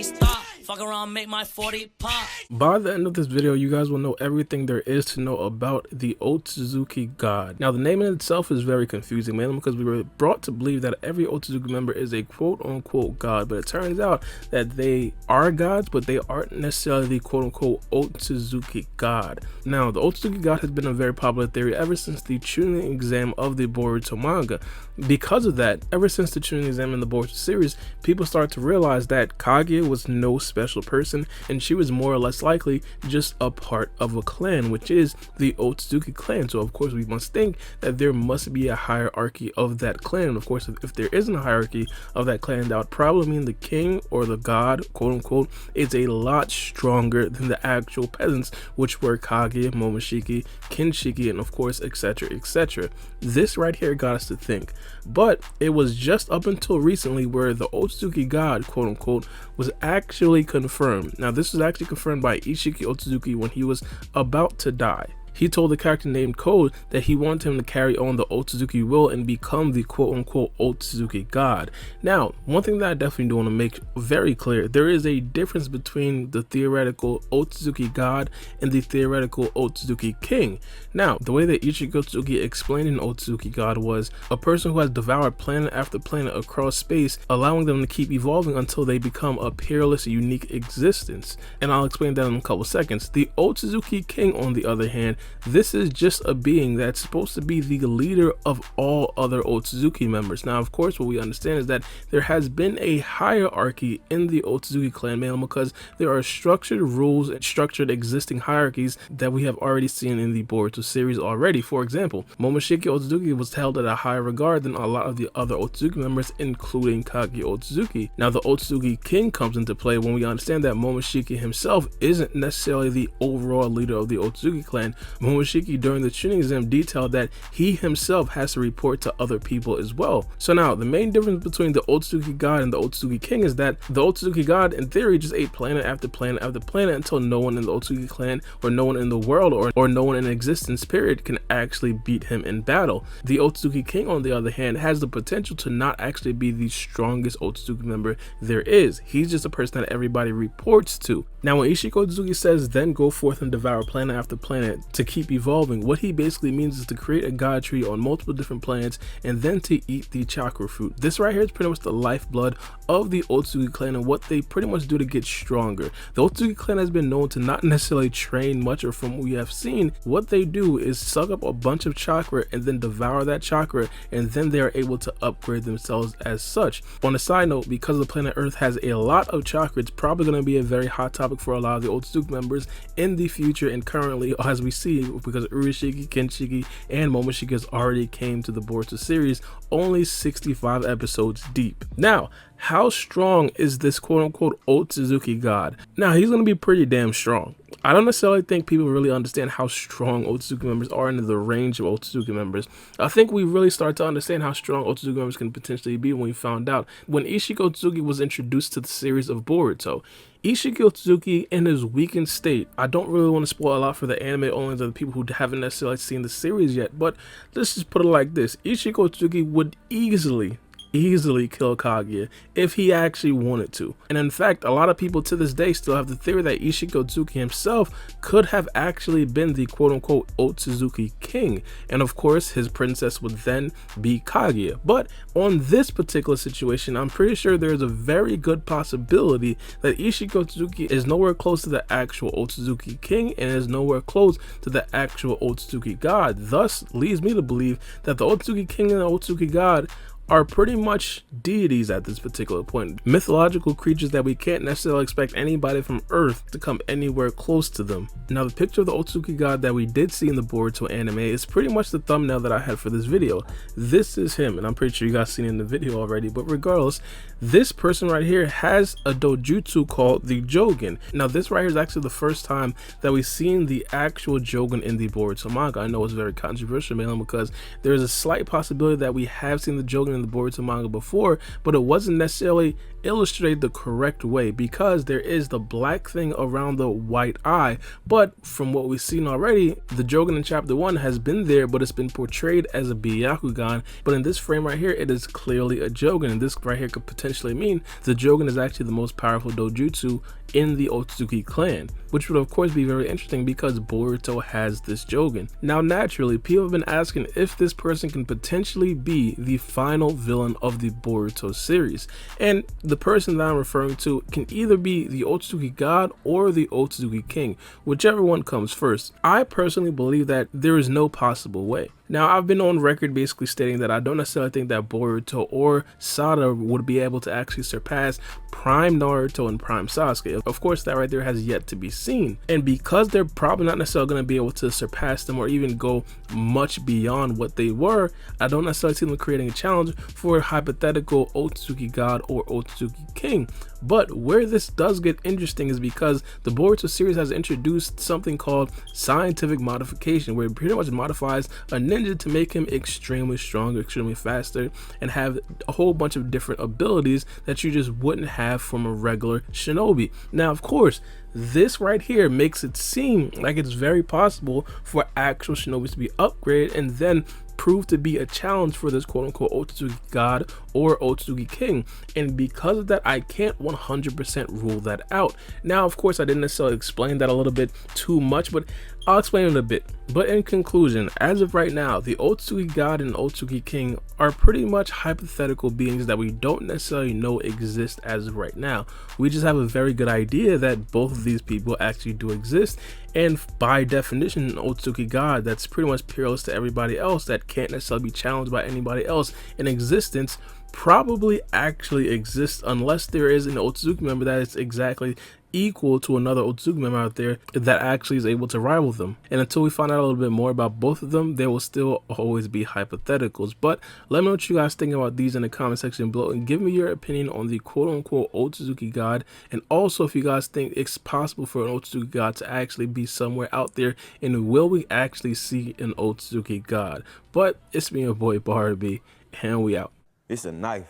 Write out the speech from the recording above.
can't stop. Fuck around, make my 40 pop. By the end of this video, you guys will know everything there is to know about the Otsutsuki God. Now, the name in itself is very confusing, mainly because we were brought to believe that every Otsutsuki member is a quote-unquote god, but it turns out that they are gods, but they aren't necessarily the quote-unquote Otsutsuki God. Now, the Otsutsuki God has been a very popular theory ever since the Chunin exam of the Boruto manga. Because of that, ever since the Chunin exam in the Boruto series, people start to realize that Kaguya was no special person, and she was more or less likely just a part of a clan, which is the Otsutsuki clan. So of course we must think that there must be a hierarchy of that clan, and of course if there isn't a hierarchy of that clan, that would probably mean the king or the god, quote unquote, is a lot stronger than the actual peasants, which were Kaguya, Momoshiki, Kinshiki, and of course etc, etc. This right here got us to think, but it was just up until recently where the Otsutsuki God, quote unquote, was actually confirmed. Now this was actually confirmed by Isshiki Otsutsuki when he was about to die. He told the character named Code that he wanted him to carry on the Otsutsuki will and become the quote-unquote Otsutsuki God. Now, one thing that I definitely do want to make very clear, there is a difference between the theoretical Otsutsuki God and the theoretical Otsutsuki King. Now, the way that Isshiki Otsutsuki explained an Otsutsuki God was a person who has devoured planet after planet across space, allowing them to keep evolving until they become a peerless, unique existence. And I'll explain that in a couple seconds. The Otsutsuki King, on the other hand, this is just a being that's supposed to be the leader of all other Otsutsuki members. Now, of course, what we understand is that there has been a hierarchy in the Otsutsuki clan, mainly because there are structured rules and structured existing hierarchies that we have already seen in the Boruto series already. For example, Momoshiki Otsutsuki was held at a higher regard than a lot of the other Otsutsuki members, including Kaguya Otsutsuki. Now, the Otsutsuki King comes into play when we understand that Momoshiki himself isn't necessarily the overall leader of the Otsutsuki clan. Momoshiki during the Chunin exam detailed that he himself has to report to other people as well. So now the main difference between the Otsutsuki God and the Otsutsuki King is that the Otsutsuki God in theory just ate planet after planet after planet until no one in the Otsutsuki clan or no one in the world or no one in existence period can actually beat him in battle. The Otsutsuki King, on the other hand, has the potential to not actually be the strongest Otsutsuki member there is. He's just a person that everybody reports to. Now when Isshiki Otsutsuki says then go forth and devour planet after planet to keep evolving, what he basically means is to create a god tree on multiple different planets and then to eat the chakra fruit. This right here is pretty much the lifeblood of the Otsutsuki clan and what they pretty much do to get stronger. The Otsutsuki clan has been known to not necessarily train much, or from what we have seen, what they do is suck up a bunch of chakra and then devour that chakra, and then they are able to upgrade themselves as such. On a side note, because the planet Earth has a lot of chakra, it's probably going to be a very hot topic for a lot of the Otsutsuki members in the future, and currently, as we see, because Isshiki, Kinshiki, and Momoshiki has already came to the Boruto series, only 65 episodes deep. Now, how strong is this quote-unquote Otsutsuki God? Now, he's going to be pretty damn strong. I don't necessarily think people really understand how strong Otsutsuki members are in the range of Otsutsuki members. I think we really start to understand how strong Otsutsuki members can potentially be when we found out when Isshiki Otsutsuki was introduced to the series of Boruto. Isshiki Otsutsuki in his weakened state, I don't really want to spoil a lot for the anime only to the people who haven't necessarily seen the series yet, but let's just put it like this. Isshiki Otsutsuki would easily kill Kaguya if he actually wanted to. And in fact, a lot of people to this day still have the theory that Isshiki Otsutsuki himself could have actually been the quote-unquote Otsutsuki King, and of course his princess would then be Kaguya. But on this particular situation, I'm pretty sure there's a very good possibility that Isshiki Otsutsuki is nowhere close to the actual Otsutsuki King and is nowhere close to the actual Otsutsuki God. Thus leads me to believe that the Otsutsuki King and the Otsutsuki God are pretty much deities at this particular point. Mythological creatures that we can't necessarily expect anybody from Earth to come anywhere close to them. Now, the picture of the Otsutsuki God that we did see in the Boruto anime is pretty much the thumbnail that I had for this video. This is him, and I'm pretty sure you guys seen it in the video already, but regardless, this person right here has a dojutsu called the Jogan. Now, this right here is actually the first time that we've seen the actual Jogan in the Boruto manga. I know it's very controversial, mainly because there is a slight possibility that we have seen the Jogan in the Boruto manga before, but it wasn't necessarily illustrated the correct way, because there is the black thing around the white eye. But from what we've seen already, the Jogan in chapter 1 has been there, but it's been portrayed as a Byakugan. But in this frame right here, it is clearly a Jogan, and this right here could potentially mean the Jogan is actually the most powerful dojutsu in the Otsutsuki clan, which would of course be very interesting because Boruto has this Jogan. Now naturally, people have been asking if this person can potentially be the final villain of the Boruto series, and the person that I'm referring to can either be the Otsutsuki God or the Otsutsuki King, whichever one comes first. I personally believe that there is no possible way. Now, I've been on record basically stating that I don't necessarily think that Boruto or Sada would be able to actually surpass Prime Naruto and Prime Sasuke. Of course, that right there has yet to be seen. And because they're probably not necessarily going to be able to surpass them or even go much beyond what they were, I don't necessarily see them creating a challenge for a hypothetical Otsutsuki God or Otsutsuki King. But where this does get interesting is because the Boruto series has introduced something called scientific modification, where it pretty much modifies a ninja to make him extremely stronger, extremely faster, and have a whole bunch of different abilities that you just wouldn't have from a regular shinobi. Now, of course, this right here makes it seem like it's very possible for actual shinobis to be upgraded and then prove to be a challenge for this quote-unquote Otsutsuki God or Otsutsuki King, and because of that, I can't 100% rule that out. Now, of course, I didn't necessarily explain that a little bit too much, but I'll explain it a bit. But in conclusion, as of right now, the Otsutsuki God and Otsutsuki King are pretty much hypothetical beings that we don't necessarily know exist as of right now. We just have a very good idea that both of these people actually do exist, and by definition, an Otsutsuki God that's pretty much peerless to everybody else, that can't necessarily be challenged by anybody else in existence, probably actually exists, unless there is an Otsutsuki member that is exactly equal to another Otsutsuki member out there that actually is able to rival them. And until we find out a little bit more about both of them, there will still always be hypotheticals. But let me know what you guys think about these in the comment section below, and give me your opinion on the quote-unquote Otsutsuki God, and also if you guys think it's possible for an Otsutsuki God to actually be somewhere out there, and will we actually see an Otsutsuki God? But it's me, your boy Baara, and we out. It's a knife.